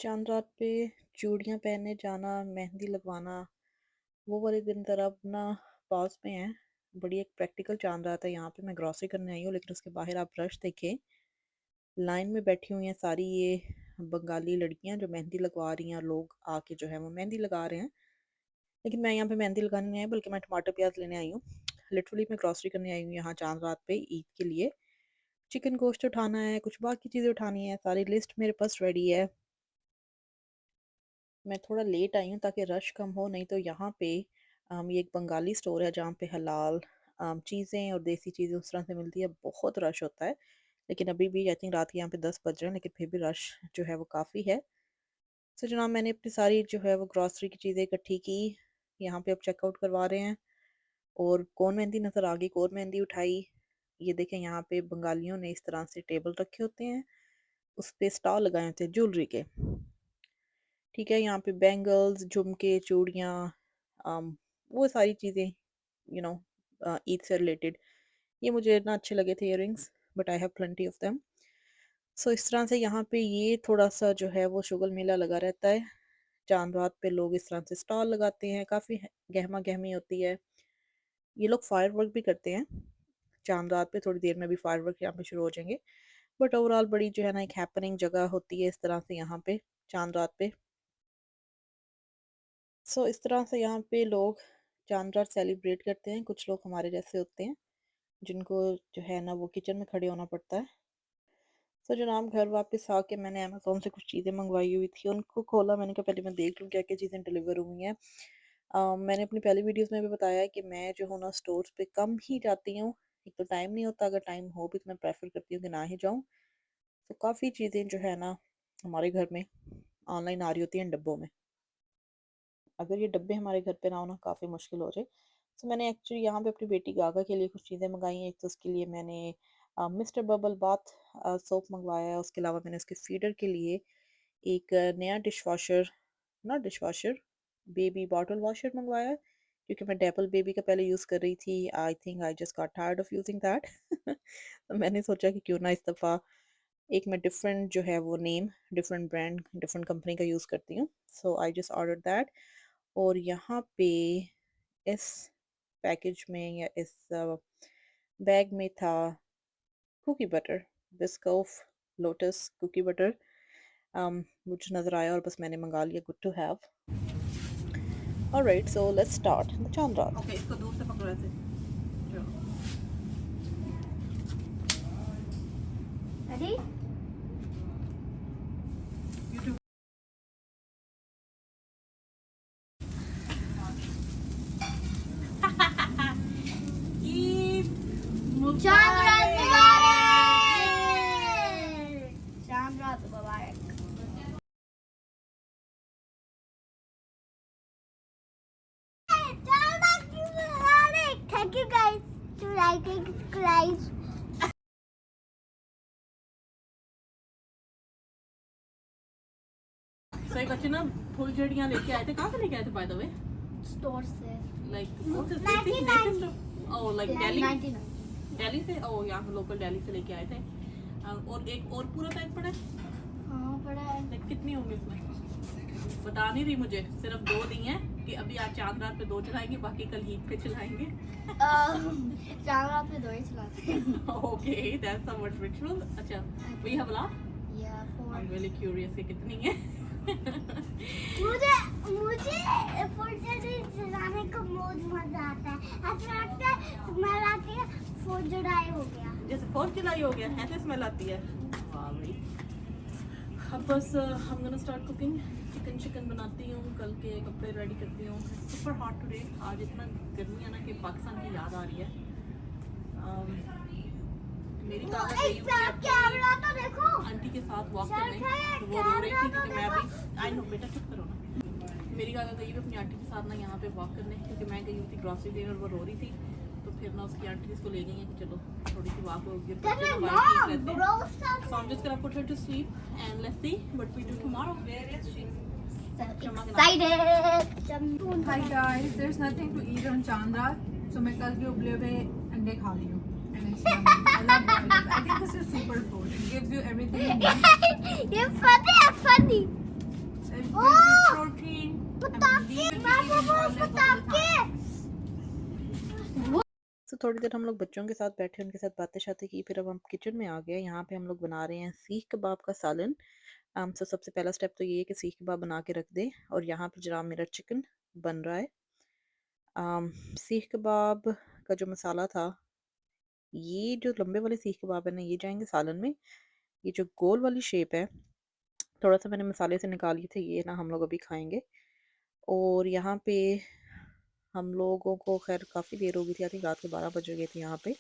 चांद रात पे चूड़ियाँ पहनने जाना, मेहंदी लगवाना, वो वाले दिन ज़रा अपना पास में है। बड़ी एक प्रैक्टिकल चांद रात है यहाँ पे। मैं ग्रॉसरी करने आई हूँ, लेकिन उसके बाहर आप रश देखें। लाइन में बैठी हुई हैं सारी ये बंगाली लड़कियाँ जो मेहंदी लगवा रही हैं। लोग आके जो है वो मेहंदी लगा रहे हैं, लेकिन मैं यहाँ पे मेहंदी लगाने नहीं आई, बल्कि मैं टमाटर प्याज लेने आई हूँ। लिटरली मैं ग्रॉसरी करने आई हूँ यहाँ चांद रात पे ईद के लिए। चिकन गोश्त उठाना है, कुछ बाकी चीज़ें उठानी है, सारी लिस्ट मेरे पास रेडी है। मैं थोड़ा लेट आई हूँ ताकि रश कम हो, नहीं तो यहाँ पे ये एक बंगाली स्टोर है जहाँ पे हलाल चीज़ें और देसी चीज़ें उस तरह से मिलती है। बहुत रश होता है, लेकिन अभी भी आई थिंक रात के यहाँ पे 10 बज रहे हैं, लेकिन फिर भी रश जो है वो काफ़ी है। तो जनाब मैंने अपनी सारी जो है वो ग्रॉसरी की चीज़ें इकट्ठी की। यहाँ पे अब चेकआउट करवा रहे हैं, और कौन मेहंदी नज़र आ गई, कौन मेहंदी उठाई। ये देखें, यहाँ पे बंगालियों ने इस तरह से टेबल रखे होते हैं, उस पे स्टॉल लगाए होते हैं ज्वेलरी के। ठीक है, यहाँ पे बैंगल्स, झुमके, चूड़ियाँ, वो सारी चीज़ें यू नो ईद से रिलेटेड। ये मुझे इतना अच्छे लगे थे earrings, but I have plenty of them. So इस तरह से यहाँ पे ये थोड़ा सा जो है वो शुगल मेला लगा रहता है। चांद रात पे लोग इस तरह से स्टॉल लगाते हैं, काफ़ी गहमा गहमी होती है। ये लोग फायर वर्क भी करते हैं चांद रात पे। थोड़ी देर में भी फायर वर्क यहाँ पे शुरू हो जाएंगे। बट ओवरऑल बड़ी जो है ना एक हैपनिंग जगह होती है इस तरह से यहाँ पे चांद रात पे। सो इस तरह से यहाँ पे लोग चांद रात सेलिब्रेट करते हैं। कुछ लोग हमारे जैसे होते हैं जिनको जो है ना वो किचन में खड़े होना पड़ता है। सो जनाब घर वापस आके मैंने अमेज़ोन से कुछ चीज़ें मंगवाई हुई थी, उनको खोला। मैंने कहा पहले मैं देख लूँ क्या क्या चीज़ें डिलीवर हुई हैं। मैंने अपनी पहली वीडियोस में भी बताया है कि मैं जो हूँ ना स्टोर्स पे कम ही जाती हूँ। एक तो टाइम नहीं होता, अगर टाइम हो भी तो मैं प्रेफर करती हूँ कि ना ही जाऊँ। तो काफ़ी चीज़ें जो है ना हमारे घर में ऑनलाइन आ रही होती हैं डब्बों में। अगर ये डब्बे हमारे घर पे ना हो ना काफ़ी मुश्किल हो जाए। तो मैंने एक्चुअली यहाँ पे अपनी बेटी गागा के लिए कुछ चीज़ें मंगाई हैं। एक तो उसके लिए मैंने मिस्टर बबल बाथ सोप मंगवाया है। उसके अलावा मैंने उसके फीडर के लिए एक नया dish washer, not dish washer, baby bottle washer मंगवाया है, क्योंकि मैं डेपल बेबी का पहले यूज़ कर रही थी। I think I just got tired of using that. तो मैंने सोचा कि क्यों ना इस दफ़ा एक मैं डिफरेंट जो है वो name, different brand, different company का यूज़ करती हूँ। सो आई जस्ट ऑर्डर दैट। और यहाँ पे इस पैकेज में या इस बैग में था cookie butter, Biscoff Lotus cookie butter. मुझे नज़र आया और बस मैंने मंगा लिया। Good to have. All right, so let's start the Chand Raat. Okay, इसको दूर से पकड़ो ऐसे। Ready? चांद रात मुबारक! चांद रात मुबारक! चांद रात मुबारक! Thank you guys to liking, subscribe. सो एक अच्छे ना फुलझड़ियाँ लेके आए थे। कहाँ से लेके आए थे बाय द वे? Store से like 99 oh like Delhi 99 Delhi से। ओह यहाँ पे लोकल दिल्ली से लेके आए थे। और एक और पूरा पैक पड़ा है। हाँ पड़ा है। लाइक कितनी होंगी इसमें? बता नहीं रही मुझे, सिर्फ 2 दी हैं कि अभी आज चांद रात पे 2 चलाएंगे, बाकी कल ईद पे चलाएंगे। चांद रात में 2 ही चलाते हैं। Okay, that's something ritual. अच्छा, we have a lot. Yeah, 4. I am really curious कि कितनी है। मुझे फुलझड़ी चलाने को बहुत मजा आता है। ऐसा लगता है स्मेल आती है फुलझड़ी हो गया। जैसे 4th जुलाई हो गया, ऐसे स्मेल आती है। वाह भाई। अब बस हम गोना स्टार्ट कुकिंग। चिकन बनाती हूँ, कल के कपड़े रेडी करती हूँ। Super hot today. आज इतना गर्मी है ना कि पाकिस्तान की याद आ रही है। मेरी गागा गई हुई है कैमरा तो देखो। आंटी के साथ वॉक करने। तो वो रो रही थी क्योंकि मैं भी आई नो बेटा चुप करो ना। मेरी गागा गई हुई अपनी आंटी के साथ ना यहाँ पे वॉक करने, क्योंकि मैं गई हुई थी ग्रॉसरी देने और वो रो रही थी। तो फिर ना उसकी आंटी इसको ले गई है कि चलो थोड़ी सी वॉक होगी। So I'm just gonna put her to sleep and let's see what we do tomorrow. Where is she? Excited. Hi guys, there's nothing to eat on Chand Raat, so मैं कल के उबले हुए अंडे खा रही हूँ. And it's yummy. I love boiled eggs. I think this is super food. It gives you everything you need. You're funny. तो थोड़ी देर हम लोग बच्चों के साथ बैठे, उनके साथ बातें शातें की, फिर अब हम किचन में आ गए। यहाँ पे हम लोग बना रहे हैं सीख कबाब का सालन। तो सबसे पहला स्टेप तो ये है कि सीख कबाब बना के रख दें। और यहाँ पे जनाब मेरा चिकन बन रहा है। सीख कबाब का जो मसाला था, ये जो लंबे वाले सीख कबाब है ना, ये जाएंगे सालन में। ये जो गोल वाली शेप है, थोड़ा सा मैंने मसाले से निकाल लिए थे, ये ना हम लोग अभी खाएंगे। और यहाँ पे हम लोगों को खैर काफ़ी देर हो गई थी, आई थिंक रात के 12 बज गए थे यहाँ पे।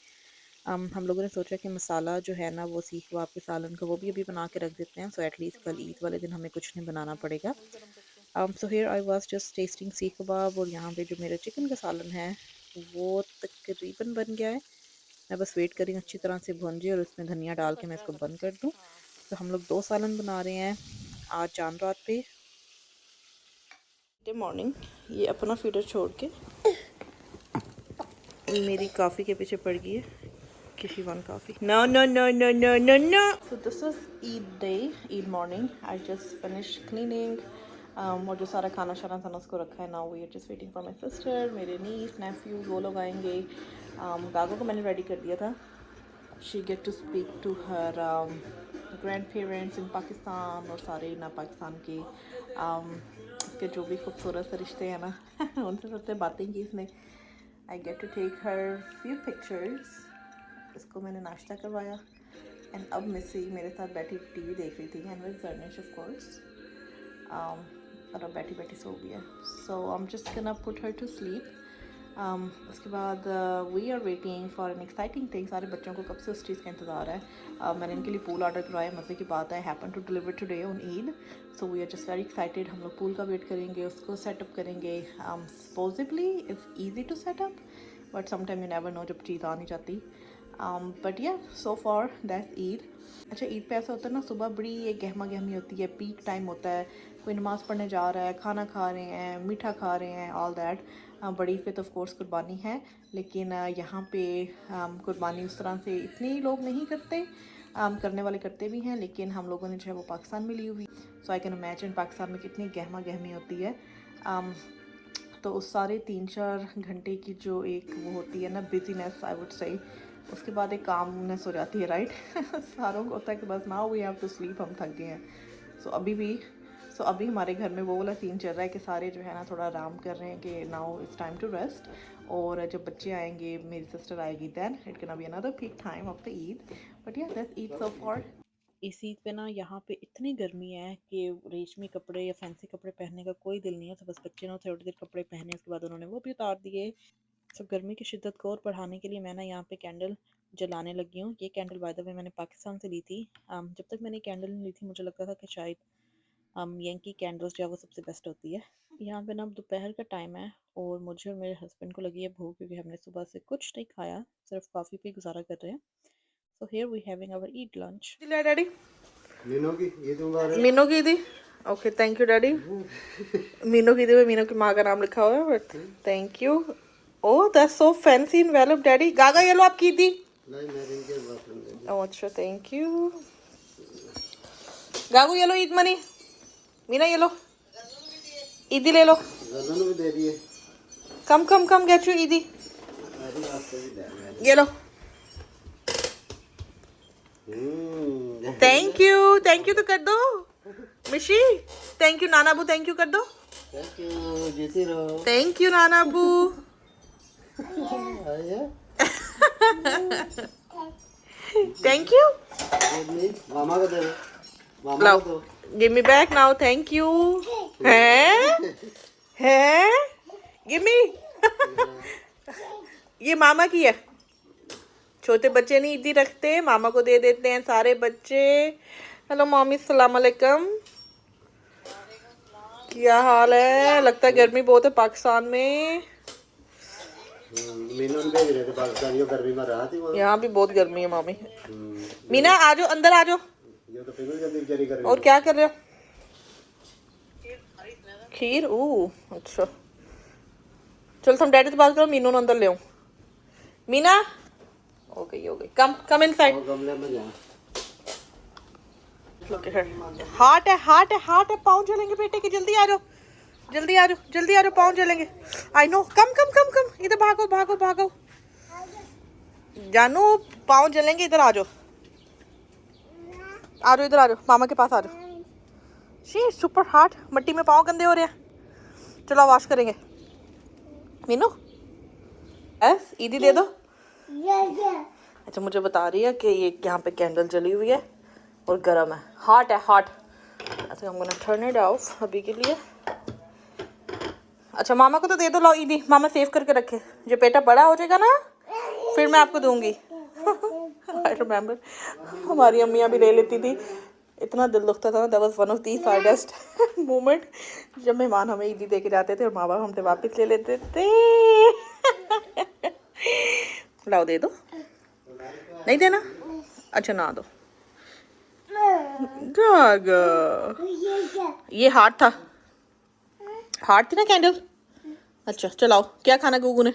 हम लोगों ने सोचा कि मसाला जो है ना वो सीख कबाब के सालन का वो भी अभी बना के रख देते हैं, सो एटलीस्ट कल ईद वाले दिन हमें कुछ नहीं बनाना पड़ेगा। So here I was just testing सीख कबाब। और यहाँ पे जो मेरा चिकन का सालन है वो तकरीबन बन गया है। मैं बस वेट करी अच्छी तरह से भुन जाए और उसमें धनिया डाल के मैं इसको बंद कर दूँ। तो हम लोग 2 सालन बना रहे हैं आज चांद रात पे। मॉर्निंग ये अपना फीडर छोड़ के मेरी काफ़ी के पीछे पड़ गई है। किसी वन काफ़ी no no no no no no no. So this is Eid day, Eid morning. I just finish cleaning. और जो सारा खाना शाना था ना उसको रखा है। Now we are just waiting for my sister, मेरे नीस नेफ्यू, वो लोग आएंगे। गागो को मैंने रेडी कर दिया था। She get to speak to her grandparents in Pakistan और सारे ना पाकिस्तान के जो भी खूबसूरत से रिश्ते हैं ना उनसे सबसे बातें की इसने। I get to take her few pictures. इसको मैंने नाश्ता करवाया एंड अब मिस्सी मेरे साथ बैठी टीवी देख रही थी एंड विद जर्निश ऑफ कोर्स। और अब बैठी बैठी सो गया। So I am just gonna put her to sleep. उसके बाद we are waiting for an exciting thing. सारे बच्चों को कब से उस चीज़ का इंतज़ार है। मैंने इनके लिए पूल ऑर्डर करवाया। मज़े की बात है, happen to deliver today on Eid. So we are just very excited. हम लोग पूल का वेट करेंगे, उसको सेटअप करेंगे। Supposedly it's easy to setup but sometime you never know जब चीज़ आ नहीं जाती। बट या सो फॉर दैट्स ईद। अच्छा, ईद पे ऐसा होता है ना, सुबह बड़ी एक गहमा गहमी होती है, पीक टाइम होता है। कोई नमाज़ पढ़ने जा रहा है, खाना खा रहे हैं, मीठा खा रहे हैं, ऑल दैट। बड़ी ईद पे तो ऑफ कोर्स कुर्बानी है, लेकिन यहाँ पे कुर्बानी उस तरह से इतने लोग नहीं करते। करने वाले करते भी हैं, लेकिन हम लोगों ने जो है वो पाकिस्तान में ली हुई। सो आई कैन इमेजिन पाकिस्तान में कितनी गहमा गहमी होती है। तो उस सारे 3-4 घंटे की जो एक वो होती है ना बिजीनेस, आई वुड से, उसके बाद एक कामनेस हो जाती है, राइट। सारों को होता है कि बस now we have to sleep, हम थक गए हैं। सो अभी हमारे घर में वो वाला सीन चल रहा है कि सारे जो है ना थोड़ा आराम कर रहे हैं कि now it's time to rest. और जब बच्चे आएंगे, मेरी सिस्टर आएगी, then it can be another peak time of the Eid. But yeah that's Eid so far. इस ईद पे ना यहाँ पे इतनी गर्मी है कि रेशमी कपड़े या फैंसी कपड़े पहनने का कोई दिल नहीं है। तो बस बच्चे ने थोड़ी देर कपड़े पहने, उसके बाद उन्होंने वो भी उतार दिए। तो गर्मी की शिद्दत को और बढ़ाने के लिए मैं ना यहाँ पे कैंडल जलाने लगी हूँ। ये कैंडल बाय द वे मैंने पाकिस्तान से ली थी। जब तक मैंने कैंडल नहीं ली थी मुझे लगता था कि शायद यंकी कैंडल्स जो है वो सबसे बेस्ट होती है। यहाँ पे ना दोपहर का टाइम है और मुझे और मेरे हस्बैंड को लगी है भूख, क्योंकि हमने सुबह से कुछ नहीं खाया, सिर्फ कॉफ़ी पे गुजारा कर रहे हैं। So here we having our eat lunch. Daddy मीनू की दी। Okay, thank you daddy. मीनू की दी में मीनू की माँ का नाम लिखा हुआ है, but thank you. Oh that's so fancy envelope daddy. गागा ये लो, आप की दी। ओह अच्छा, थैंक यू। गागू ये लो ईद मनी। मीना ये लो ईदी, ले लो। कम कम कम गेट यू ईदी, ये लो। थैंक यू तो कर दो मिशी। थैंक यू नाना बू, थैंक यू कर दो। थैंक यू नाना बू। Thank you. मामा को दे, लाओ, give me back now. Thank you. है गिव मी। ये मामा की है। छोटे बच्चे नहीं ईदी रखते, मामा को दे देते हैं सारे बच्चे। हेलो मम्मी, सलाम अलैकुम। क्या हाल है? लगता है गर्मी बहुत है पाकिस्तान में। यहाँ भी बहुत गर्मी है मामी। मीना आ जाओ, अंदर आ जाओ। और क्या कर रहे हो? खीर। ओह अच्छा, चलो तुम डैडी से बात करो, मीनू ने अंदर ले आओ। मीना हो गई। Come inside. हार्ट है, पाँव चलेंगे बेटे के, जल्दी आ जाओ। जल्दी आ जाओ, जल्दी आ जाओ, पाँव जलेंगे। आई नो, कम कम कम कम, इधर भागो भागो भागो। जानू पाँव जलेंगे, इधर आ जाओ, आ जाओ इधर आ जाओ, मामा के पास आ जाओ। शी सुपर हार्ड, मिट्टी में पाँव गंदे हो रहे हैं। चलो वॉश करेंगे। मीनू बस ईदी दे दो। अच्छा मुझे बता रही है कि ये यहाँ पे कैंडल जली हुई है और गर्म है, हॉट है हॉट। अच्छा हम गोना टर्न इट ऑफ अभी के लिए। अच्छा मामा को तो दे दो, लो ईदी, मामा सेव करके रखे। जब बेटा बड़ा हो जाएगा ना फिर मैं आपको दूंगी। आई रिमेम्बर हमारी अम्मियाँ भी ले लेती थी, इतना दिल दुखता था ना। That was one of the saddest moment जब मेहमान हमें ईदी दे के जाते थे और माँ बाप हमसे वापस ले लेते थे। लाओ दे दो। नहीं देना? अच्छा ना दो। ये हार्ट था, हार्ट थी ना कैंडल। अच्छा चलाओ, क्या खाना गुगू ने?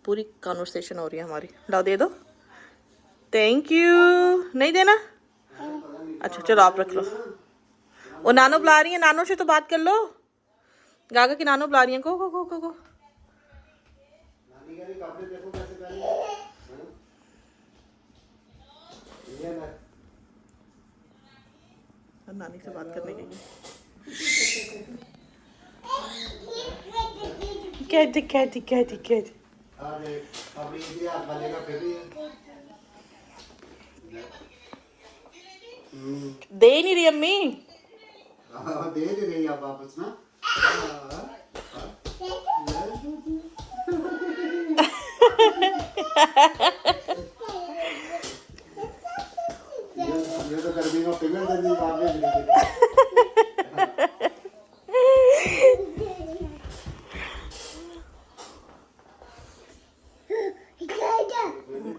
पूरी कॉन्वर्सेशन हो रही है हमारी। लाओ दे दो। Thank you. नहीं देना? अच्छा चलो आप रख लो। वो नानो बुला रही है, नानो से तो बात कर लो। गागा की नानो बुला रही है। गो। नानी से बात करने गई। कहती। दे नहीं रही अम्मी। दे रही आप वापस ना। ये तो गर्मी में पिघल जाती है।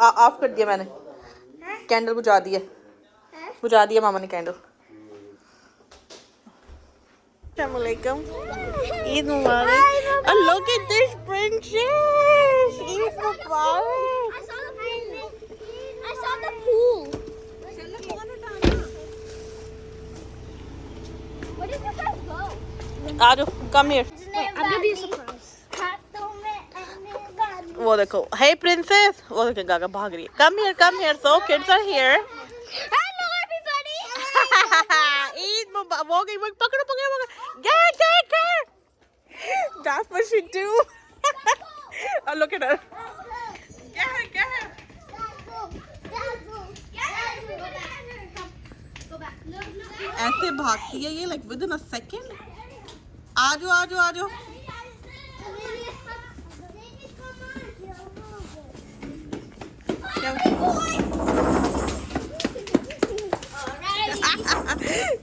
ऑफ कर दिया मैंने, कैंडल बुझा दिया मामा ने कैंडल। अस्सलामुअलैकुम, ईद मुबारक। And look at this princess, Eid Mubarak. I saw the pool. Where did you guys go? आ जाओ, come here। I'm gonna be a surprise. वो देखो, hey princess, वो देखो गागा भाग रही है। Come here, so kids are here। Hello everybody. Eid मुबारक। वो गई, वो पकड़ो। Get। That's what she do। Oh look at her। Get her। ऐसे भागती है ये, like within a second। आ जाओ।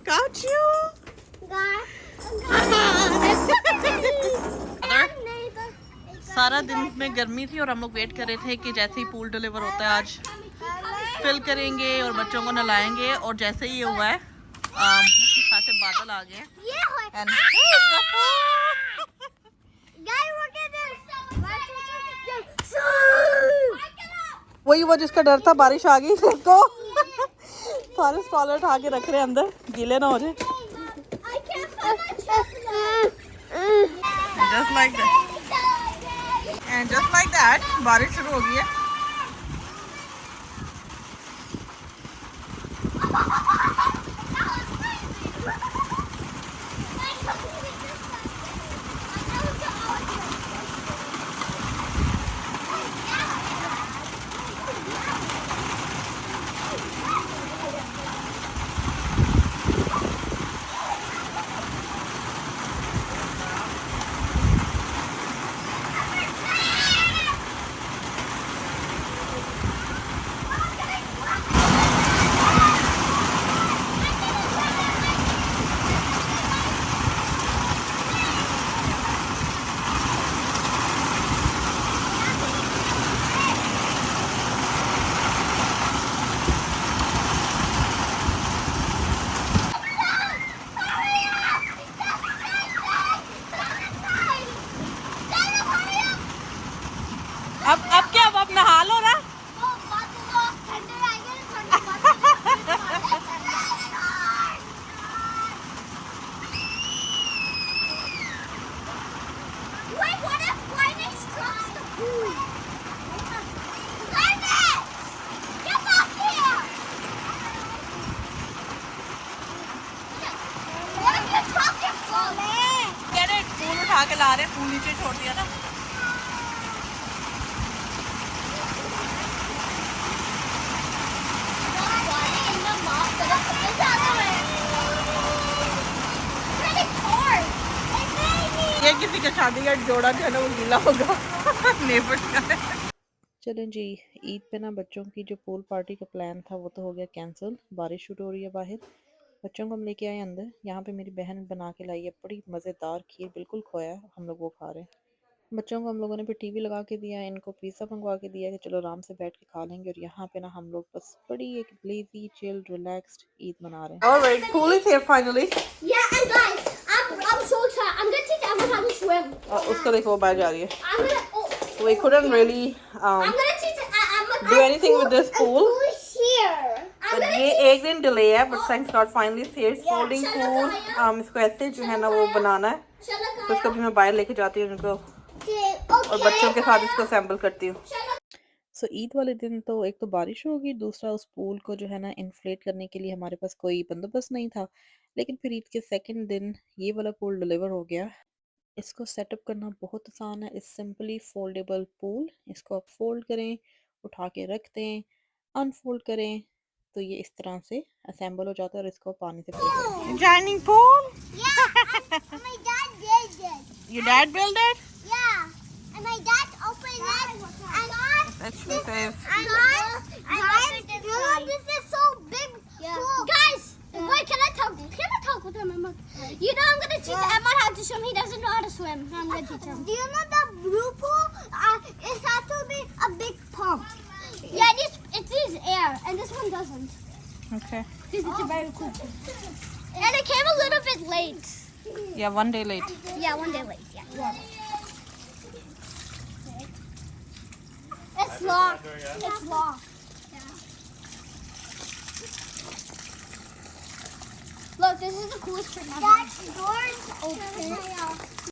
Got you। सारा दिन में गर्मी थी और हम लोग वेट कर रहे थे कि जैसे ही पूल डिलीवर होता है आज फिल करेंगे और बच्चों को नहलाएंगे। और जैसे ही ये हुआ है उसके साथ से बादल आ गए। And वही वो जिसका डर था बारिश आ गई तो सारे स्टॉलर उठा के रख रहे हैं अंदर, गीले ना हो जाए। Just like that बारिश शुरू हो गई है। उठा के ला रहे हैं, पूल नीचे छोड़ दिया ना। ये किसी का शादी का जोड़ा जो है ना वो गीला होगा नेबर्स का। चलें जी, ईद पे ना बच्चों की जो पूल पार्टी का प्लान था वो तो हो गया कैंसिल। बारिश शुरू हो रही है बाहर। बच्चों को हम लेके आए अंदर। यहाँ पे मेरी बहन बना के लाई है बड़ी मज़ेदार खीर, बिल्कुल खोया है, हम लोग वो खा रहे हैं। बच्चों को हम लोगों ने फिर टीवी लगा के दिया, इनको पिज़्ज़ा मंगवा के दिया कि चलो आराम से बैठ के खा लेंगे। और यहाँ पे ना हम लोग बस बड़ी एक लेजी चिल्ड रिलैक्स्ड ईद मना रहे हैं। Alright, pool is here finally. Yeah, and guys, I'm so excited. I'm gonna teach everyone how to swim. उसको देखो वो बाहर जा रही है। I'm gonna. Oh, We couldn't really I'm gonna teach. do anything with this pool. Pool is here. I'm But gonna ये teach. एक दिन डिले है, but thanks God finally it's here. Folding pool. इसको ऐसे जो है ना वो बनाना है। तो इसको भी मैं बाहर लेके जाती हूँ उनको और बच्चों के साथ इसको असेंबल करती हूँ। सो ईद वाले दिन तो एक तो बारिश होगी, दूसरा उस पूल को जो है ना इन्फ्लेट करने के लिए हमारे पास कोई बंदोबस्त नहीं था। लेकिन फिर ईद के सेकंड दिन ये वाला पूल डिलीवर हो गया। इसको सेटअप करना बहुत आसान है। इस सिंपली फोल्डेबल पूल, इसको आप फोल्ड करें, उठा के रख दें, अनफोल्ड करें तो ये इस तरह से असेंबल हो जाता है और इसको पानी से फिल करें। Joining pool? Yeah, my dad did it. Your dad built it? Yeah, and my dad opened it. And That's your fave. guys, this is so big. Pool. Guys, wait, can I talk with him? You know I'm gonna teach Emma how to swim. He doesn't know how to swim, so I'm gonna teach him. Do you know the blue pool? It has to be a big pump. Yeah, it needs air, and this one doesn't. Okay. This is a very cool pool. And it came a little bit late. Yeah, one day late. Yeah, one day late. Yeah. It's locked. It's locked. Look, this is the coolest trick ever. That door is open.